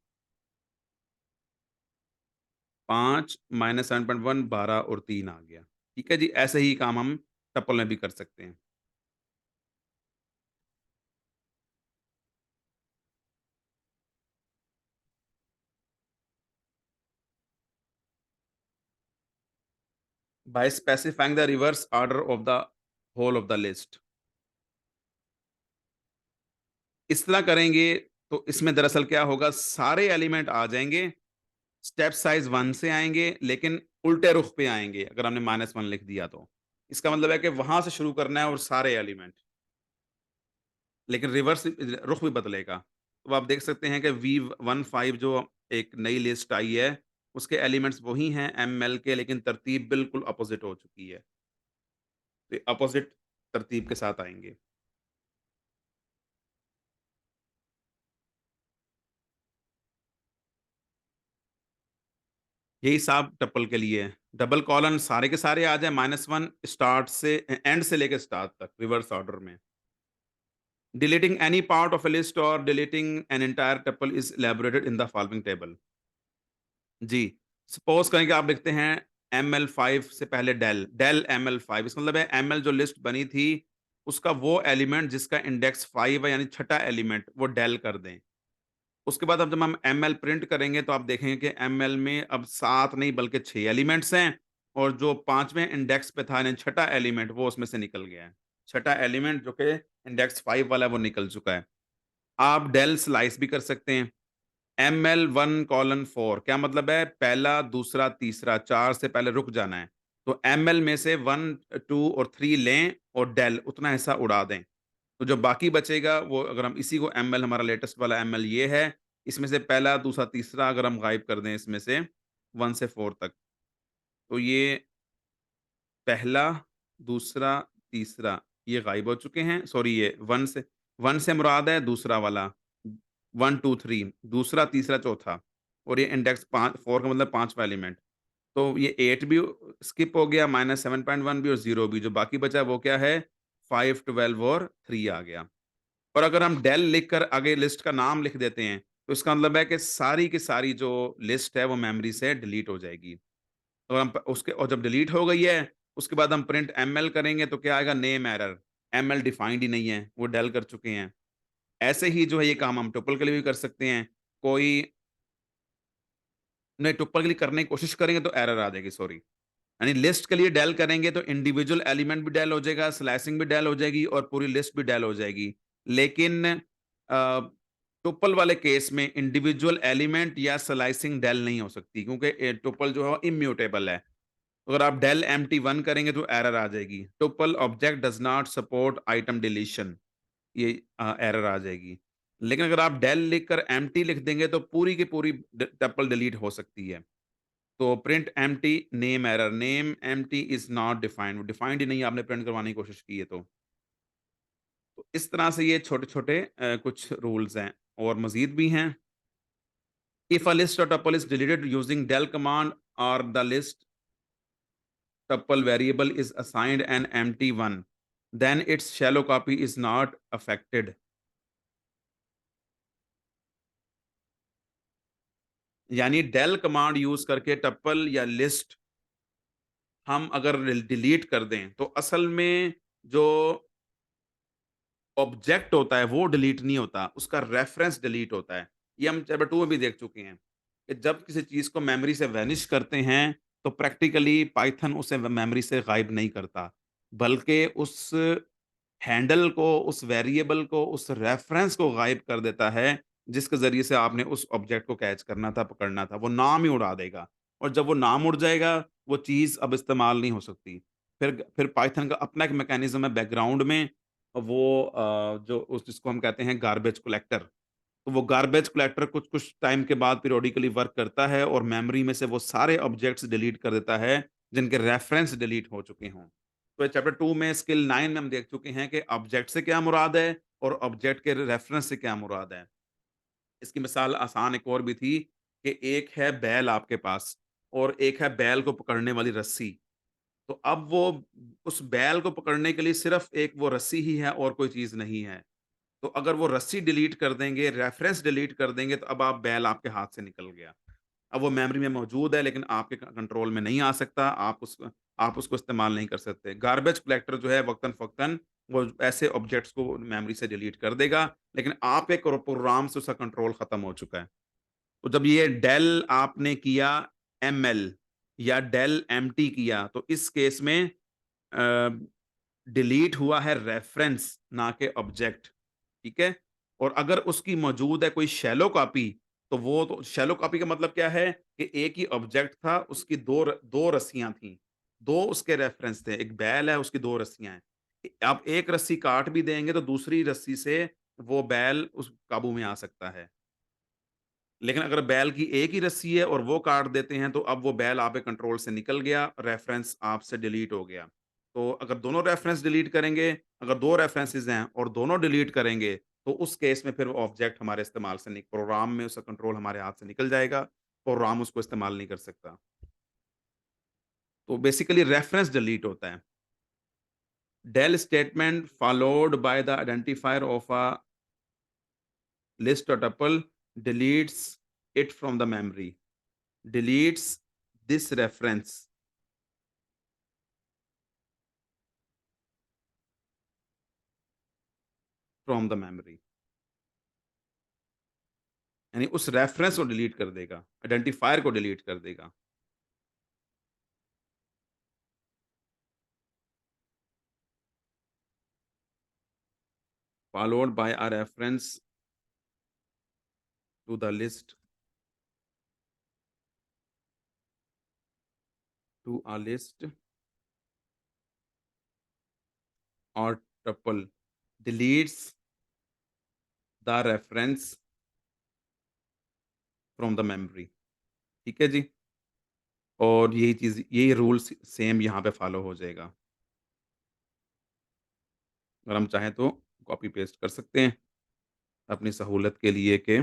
5 -7.1 12 और 3 आ गया। ठीक है जी, ऐसे ही काम हम टपल में भी कर सकते हैं। By specifying the reverse order of the whole of the list, इस तरह करेंगे तो इसमें दरअसल क्या होगा, सारे एलिमेंट आ जाएंगे, स्टेप साइज 1 से आएंगे, लेकिन उल्टे रुख पे आएंगे अगर हमने -1 लिख दिया तो। इसका मतलब है कि वहां से शुरू करना है और सारे एलिमेंट, लेकिन रिवर्स रुख भी बदलेगा। तो आप देख सकते हैं कि V15 जो एक नई लिस्ट आई है, उसके एलिमेंट्स वही हैं एमएल के, लेकिन तरतीब बिल्कुल अपोज़िट हो चुकी है। तो ये अपोज़िट तरतीब के साथ आएँगे। यही हिसाब टपल के लिए है। डबल कॉलन सारे के सारे आ जाएँ, -1 स्टार्ट से एंड से लेके स्टार्ट तक रिवर्स ऑर्डर में। Deleting any part of a list और deleting an entire tuple is elaborated in the following table. जी, सपोज़ करें कि आप लिखते हैं एमएल5 से पहले डेल, डेल एमएल5, इसका मतलब है एमएल जो लिस्ट बनी थी, उसका वो एलिमेंट जिसका इंडेक्स 5 है, यानी छठा एलिमेंट वो डेल कर दें। उसके बाद अब जब हम एमएल प्रिंट करेंगे तो आप देखेंगे कि एमएल में अब 7 नहीं बल्कि 6 एलिमेंट्स हैं, और जो 5वें इंडेक्स पे था यानी छठा एलिमेंट वो उसमें से निकल गया है। छठा एलिमेंट जो कि इंडेक्स 5 वाला है वो निकल चुका है। आप डेल स्लाइस भी कर सकते हैं। ML1:4 क्या मतलब है? पहला, दूसरा, तीसरा, 4 से पहले रुक जाना है। तो ML में से 1, 2 और 3 लें और डेल उतना हिस्सा उड़ा दें। तो जो बाकी बचेगा वो, अगर हम इसी को ML, हमारा लेटेस्ट वाला ML ये है, इसमें से पहला, दूसरा, तीसरा अगर हम गायब कर दें इसमें से 1 से 4 तक, तो ये पहला, दूसरा, तीसरा ये गायब हो चुके हैं। सॉरी, ये 1 से मुराद है दूसरा वाला, 1, 2, 3 दूसरा, तीसरा, चौथा, और ये इंडेक्स 5 4 का मतलब 5वां एलिमेंट। तो ये 8 भी स्किप हो गया, -7.1 भी और 0 भी, जो बाकी बचा वो क्या है? 5, 12 और 3 आ गया। और अगर हम डेल लिखकर आगे लिस्ट का नाम लिख देते हैं, तो इसका मतलब है कि सारी की सारी जो लिस्ट है वो मेमोरी से डिलीट हो जाएगी। और हम प उसके और जब डिलीट हो गई है, उसके बाद हम प्रिंट एमएल करेंगे तो क्या आएगा? नेम एरर, एमएल डिफाइंड ही नहीं है, वो डेल कर चुके हैं। ऐसे ही जो है ये काम हम टुपल के लिए भी कर सकते हैं। कोई नहीं, टुपल के लिए करने की कोशिश करेंगे तो एरर आ जाएगी, सॉरी। यानी लिस्ट के लिए डेल करेंगे तो इंडिविजुअल एलिमेंट भी डेल हो जाएगा, स्लाइसिंग भी डेल हो जाएगी और पूरी लिस्ट भी डेल हो जाएगी। लेकिन टुपल वाले केस में इंडिविजुअल एलिमेंट या स्लाइसिंग डेल नहीं हो सकती, क्योंकि टुपल जो है वो इम्यूटेबल है। अगर आप del empty 1 करेंगे तो एरर आ जाएगी। Tuple object does not support item deletion, ये एरर आ जाएगी। लेकिन अगर आप del लिखकर empty लिख देंगे तो पूरी की पूरी टपल डिलीट हो सकती है। तो print empty name error, name empty is not defined, defined ही नहीं आपने प्रिंट करवाने की कोशिश की है तो। तो इस तरह से ये छोटे-छोटे कुछ रूल्स हैं और मज़ीद भी हैं। इफ अ लिस्ट और tuple is deleted using del command और the list tuple variable is assigned an empty one, then its shallow copy is not affected. यानी del कमांड यूज करके टपल या लिस्ट हम अगर डिलीट कर दें तो असल में जो ऑब्जेक्ट होता है वो डिलीट नहीं होता, उसका रेफरेंस डिलीट होता है। ये हम चैप्टर 2 में भी देख चुके हैं कि जब किसी चीज़ को मेमोरी से वैनिश करते हैं तो प्रैक्टिकली पाइथन उसे मेमोरी से गायब नहीं करता, बल्कि उस हैंडल को, उस वेरिएबल को, उस रेफरेंस को गायब कर देता है, जिसके ज़रिए से आपने उस ऑब्जेक्ट को कैच करना था, पकड़ना था। वो नाम ही उड़ा देगा और जब वो नाम उड़ जाएगा, वो चीज़ अब इस्तेमाल नहीं हो सकती। फिर पाइथन का अपना एक मैकेनिज़्म है बैकग्राउंड में, वो जो उस जिसको हम कहते हैं गार्बेज कलेक्टर। तो वो गार्बेज कलेक्टर कुछ-कुछ टाइम के बाद पीरियोडिकली वर्क करता है और मेमोरी में से वो सारे ऑब्जेक्ट्स डिलीट कर देता है, जिनके रेफरेंस डिलीट हो चुके हों। तो चैप्टर 2 में स्किल 9 में हम देख चुके हैं कि ऑब्जेक्ट से क्या मुराद है और ऑब्जेक्ट के रेफरेंस से क्या मुराद है। इसकी मिसाल आसान एक और भी थी कि एक है बैल आपके पास और एक है बैल को पकड़ने वाली रस्सी। तो अब वो उस बैल को पकड़ने के लिए सिर्फ़ एक वो रस्सी ही है और कोई चीज़ नहीं है। तो अगर वो रस्सी डिलीट कर देंगे, रेफरेंस डिलीट कर देंगे, तो अब आप बैल आपके हाथ से निकल गया। अब वो मेमोरी में मौजूद है लेकिन आपके कंट्रोल में नहीं आ सकता, आप उसको इस्तेमाल नहीं कर सकते। गार्बेज कलेक्टर जो है वक़्तन-फ़वक़्तन वो ऐसे ऑब्जेक्ट्स को मेमोरी से डिलीट कर देगा, लेकिन आपके प्रोग्राम से उसका कंट्रोल खत्म हो चुका है। तो जब ये डेल आपने किया एमएल या डेल एमटी किया, तो इस केस में अ, डिलीट हुआ है रेफरेंस, ना कि ऑब्जेक्ट, ठीक है? और अगर उसकी मौजूद है कोई शैलो कॉपी, तो वो तो शैलो कॉपी का मतलब क्या है कि एक ही ऑब्जेक्ट था, उसकी 2 रस्सियाँ थीं, 2 उसके रेफरेंस थे, एक बैल है, उसकी 2 रस्सियाँ हैं। आप एक रस्सी काट भी देंगे, तो दूसरी रस्सी से वो बैल उस काबू में आ सकता है। लेकिन अगर बैल की एक ही रस्सी है और वो काट देते हैं, तो अब वो बैल आपके कंट्रोल से निकल गया, रेफरेंस आपसे डिलीट हो गया। तो अगर दोनों रेफरेंस डिलीट करेंगे, अगर 2 रेफरेंसेस हैं और दोनों डिलीट करेंगे, तो उस केस में फिर वो ऑब्जेक्ट हमारे इस्तेमाल से नि प्रोग्राम में उसका कंट्रोल हमारे हाथ से निकल जाएगा, प्रोग्राम उसको इस्तेमाल नहीं कर सकता। तो बेसिकली रेफरेंस डिलीट होता है। del statement followed by the identifier of a list or tuple deletes it from the memory, deletes this reference from the memory, यानी उस रेफरेंस को डिलीट कर देगा, आइडेंटिफायर को डिलीट कर देगा। Followed by a reference to the list, to a list और tuple deletes the reference from the memory, ठीक है जी? और यही चीज़, यही रूल सेम यहाँ पे फॉलो हो जाएगा। अगर हम चाहें तो कॉपी पेस्ट कर सकते हैं अपनी सहूलत के लिए कि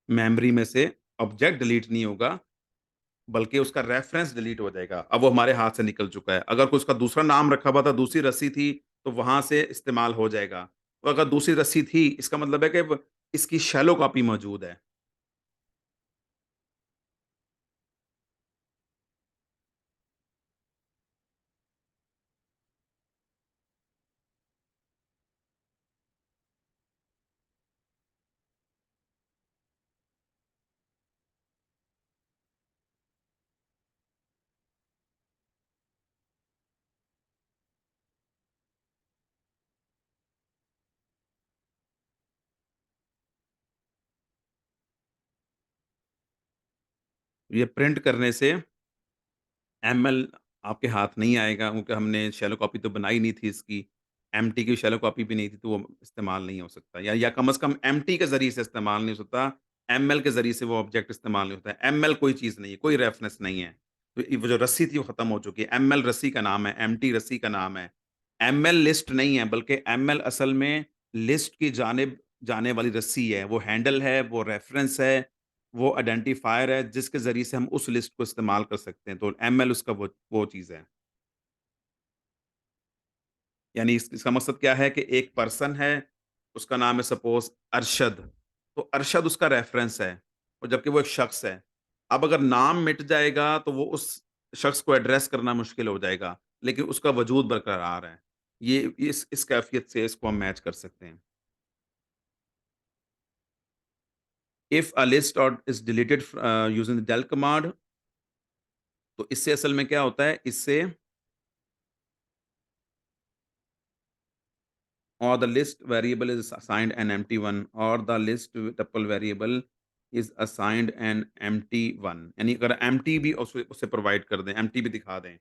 मेमोरी में से ऑब्जेक्ट डिलीट नहीं होगा, बल्कि उसका रेफरेंस डिलीट हो जाएगा। अब वो हमारे हाथ से निकल चुका है। अगर कोई उसका दूसरा नाम रखा हुआ था, दूसरी रस्सी थी, तो वहाँ से इस्तेमाल हो जाएगा। तो अगर दूसरी रस्सी थी, इसका मतलब है कि ब इसकी शैलो कॉपी मौजूद है। ये प्रिंट करने से एमएल आपके हाथ नहीं आएगा क्योंकि हमने शैलो कॉपी तो बनाई नहीं थी इसकी। एमटी की शैलो कॉपी भी नहीं थी, तो वो इस्तेमाल नहीं हो सकता या कम से कम एमटी के ज़रिए से इस्तेमाल नहीं हो सकता। एमएल के ज़रिए से वो ऑब्जेक्ट इस्तेमाल नहीं होता है। एमएल कोई चीज़ नहीं है, कोई रेफरेंस नहीं है। तो वो जो रस्सी थी वो खत्म हो चुकी है। एमएल रस्सी का नाम है, एमटी रस्सी का नाम है। एमएल लिस्ट नहीं है, बल्कि एमएल असल में लिस्ट की जानिब जाने वाली रस्सी है। वो हैंडल है, वो रेफरेंस है, वो आइडेंटिफायर है जिसके ज़रिए से हम उस लिस्ट को इस्तेमाल कर सकते हैं, तो एमएल उसका वो चीज़ है। यानी इसका मकसद क्या है कि एक पर्सन है, उसका नाम है सपोज़ अरशद, तो अरशद उसका रेफ़रेंस है और जबकि वो एक शख़्स है। अब अगर नाम मिट जाएगा तो वो उस शख़्स को एड्रेस करना मुश्किल हो जाएगा, लेकिन उसका वजूद बरकरार है। ये इस कैफ़ियत से इसको हम मैच कर सकते हैं। इफ अ लिस्ट और is deleted using the del command, तो इससे असल में क्या होता है, इससे or the list variable is assigned an empty one or the list tuple variable is assigned an empty one, यानी अगर empty भी उसे उसे प्रोवाइड कर दें, empty भी दिखा दें,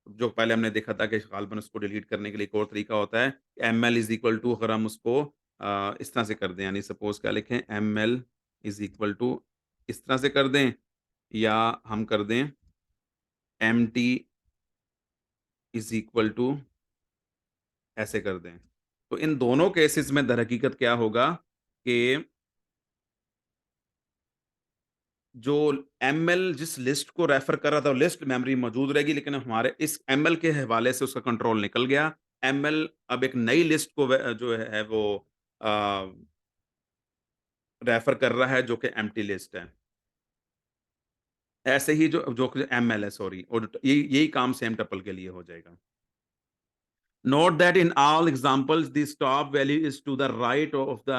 जो पहले हमने देखा था कि गालिबन उसको डिलीट करने के लिए एक और तरीका होता है ml इज इक्वल टू, अगर हम उसको इस तरह से कर दें, यानी सपोज क्या लिखें, ml इज इक्वल टू इस तरह से कर दें, या हम कर दें empty इज इक्वल टू ऐसे कर दें। तो इन दोनों केसेस में दरहकीकत क्या होगा कि जो एमएल जिस लिस्ट को रेफर कर रहा था, वो लिस्ट मेमोरी में मौजूद रहेगी, लेकिन हमारे इस एमएल के हवाले से उसका कंट्रोल निकल गया। एमएल अब एक नई लिस्ट को जो है वो अ, रेफर कर रहा है जो कि एम्प्टी लिस्ट है। ऐसे ही जो जो एमएल है, सॉरी, और यही काम सेम टपल के लिए हो जाएगा। Note that in all examples, the stop value is to the right of the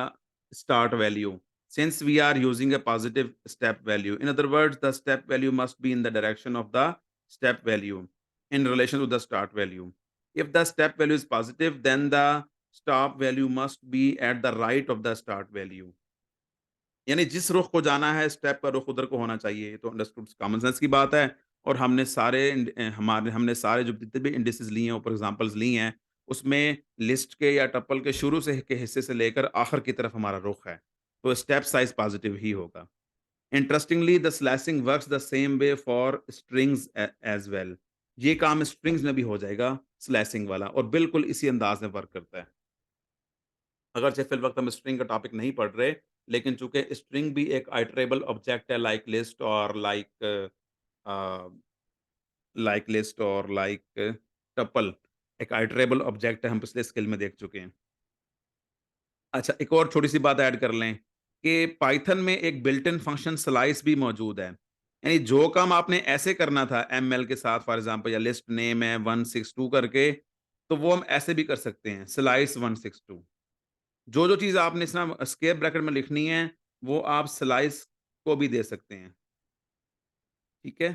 start value, since we are using a positive step value. In other words, the step value must be in the direction of the step value in relation to the start value. If the step value is positive, then the stop value must be at the right of the start value. यानी जिस रुख को जाना है, step का रुख उधर को होना चाहिए। ये तो अंडरस्टूड कॉमन सेंस की बात है, और हमने सारे जो जितने भी इंडिसेस लिए हैं, ऊपर एग्जांपल्स ली हैं, उसमें लिस्ट के या टपल के शुरू से के हिस्से से लेकर आखिर की तरफ हमारा रुख है। तो स्टेप साइज़ पॉजिटिव ही होगा। Interestingly the slashing works the same way for strings as well. ये काम स्ट्रिंग्स में भी हो जाएगा, स्लैशिंग वाला, और बिल्कुल इसी अंदाज़ में वर्क करता है। अगरचे फिल वक़्त हम स्ट्रिंग का टॉपिक नहीं पढ़ रहे, लेकिन चूँकि स्ट्रिंग भी एक आइटरेबल ऑब्जेक्ट है, लाइक लिस्ट और अ, लाइक टपल, एक आइटरेबल ऑब्जेक्ट है, हम पिछले स्किल में देख चुके हैं। अच्छा, एक और छोटी-सी बात ऐड कर लें कि पाइथन में एक बिल्ट इन फंक्शन स्लाइस भी मौजूद है। यानी जो काम आपने ऐसे करना था एमएल के साथ, फॉर एग्ज़ाम्पल, या लिस्ट नेम है 162 करके, तो वो हम ऐसे भी कर सकते हैं, स्लाइस 162। जो चीज़ आपने इस ना स्क्वेयर ब्रैकेट में लिखनी है, वो आप स्लाइस को भी दे सकते हैं, ठीक है?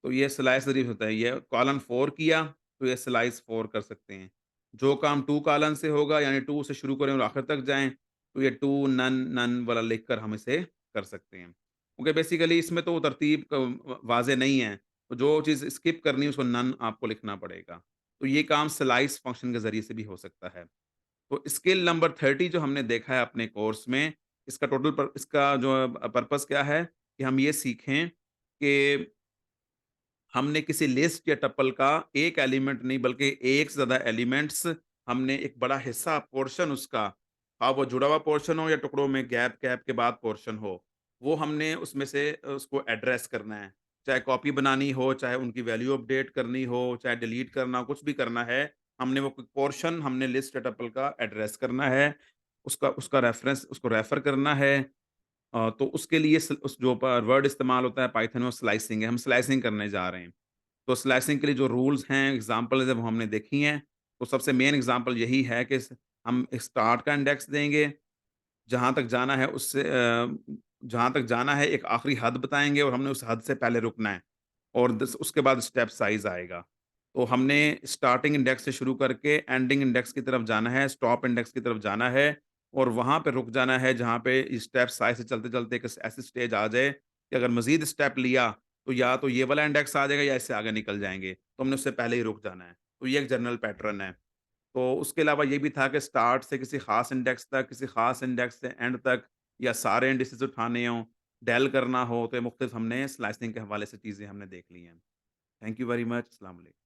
तो ये स्लाइस ज़रिए होता है, ये कॉलन 4 किया, तो ये स्लाइस 4 कर सकते हैं। जो काम 2 कॉलन से होगा, यानी 2 से शुरू करें और आखिर तक जाएँ, तो ये 2 नन नन वाला लिखकर हम इसे कर सकते हैं। क्योंकि बेसिकली इसमें तो तरतीब वाज़ेह नहीं है, तो जो चीज़ स्किप करनी है उसको नन आपको लिखना पड़ेगा। तो ये काम स्लाइस फंक्शन के ज़रिए से भी हो सकता है। तो स्किल नंबर 30 जो हमने देखा है अपने कोर्स में, इसका जो पर्पस क्या है कि हम ये सीखें कि हमने किसी लिस्ट या टपल का एक एलिमेंट नहीं, बल्कि एक से ज़्यादा एलिमेंट्स, हमने एक बड़ा हिस्सा, पोर्शन उसका, वो जुड़ा हुआ पोर्शन हो या टुकड़ों में गैप गैप के बाद पोर्शन हो, वो हमने उसमें से उसको एड्रेस करना है। चाहे कॉपी बनानी हो, चाहे उनकी वैल्यू अपडेट करनी हो, चाहे डिलीट करना हो, कुछ भी करना है, हमने वो पोर्शन, हमने लिस्ट या टपल का एड्रेस करना है, उसका उसका रेफरेंस, उसको रेफर करना है। तो उसके लिए उस जो वर्ड इस्तेमाल होता है पाइथन में, वो स्लाइसिंग है, हम स्लाइसिंग करने जा रहे हैं। तो स्लाइसिंग के लिए जो रूल्स हैं, एग्ज़ाम्पल जब हमने देखी हैं, तो सबसे मेन एग्ज़ाम्पल यही है कि हम स्टार्ट का इंडेक्स देंगे, जहाँ तक जाना है उससे जहाँ तक जाना है एक आखिरी हद बताएँगे, और हमने उस हद से पहले रुकना है, और उसके बाद स्टेप साइज़ आएगा। तो हमने स्टार्टिंग इंडेक्स से शुरू करके एंडिंग इंडेक्स की तरफ जाना है, स्टॉप इंडेक्स की तरफ जाना है, और वहाँ पे रुक जाना है जहाँ पे स्टेप साइज़ से चलते-चलते एक ऐसी स्टेज आ जाए कि अगर मज़ीद स्टेप लिया, तो या तो ये वाला इंडेक्स आ जाएगा या इससे आगे निकल जाएँगे, तो हमने उससे पहले ही रुक जाना है। तो ये एक जनरल पैटर्न है। तो उसके अलावा ये भी था कि स्टार्ट से किसी ख़ास इंडेक्स तक, किसी ख़ास इंडेक्स से एंड तक या सारे इंडिसेस उठाने हों, डेल करना हो, तो ये मुख्तलिफ हमने स्लाइसिंग के हवाले से चीज़ें हमने देख ली हैं। Thank you very much. अस्सलाम वालेकुम।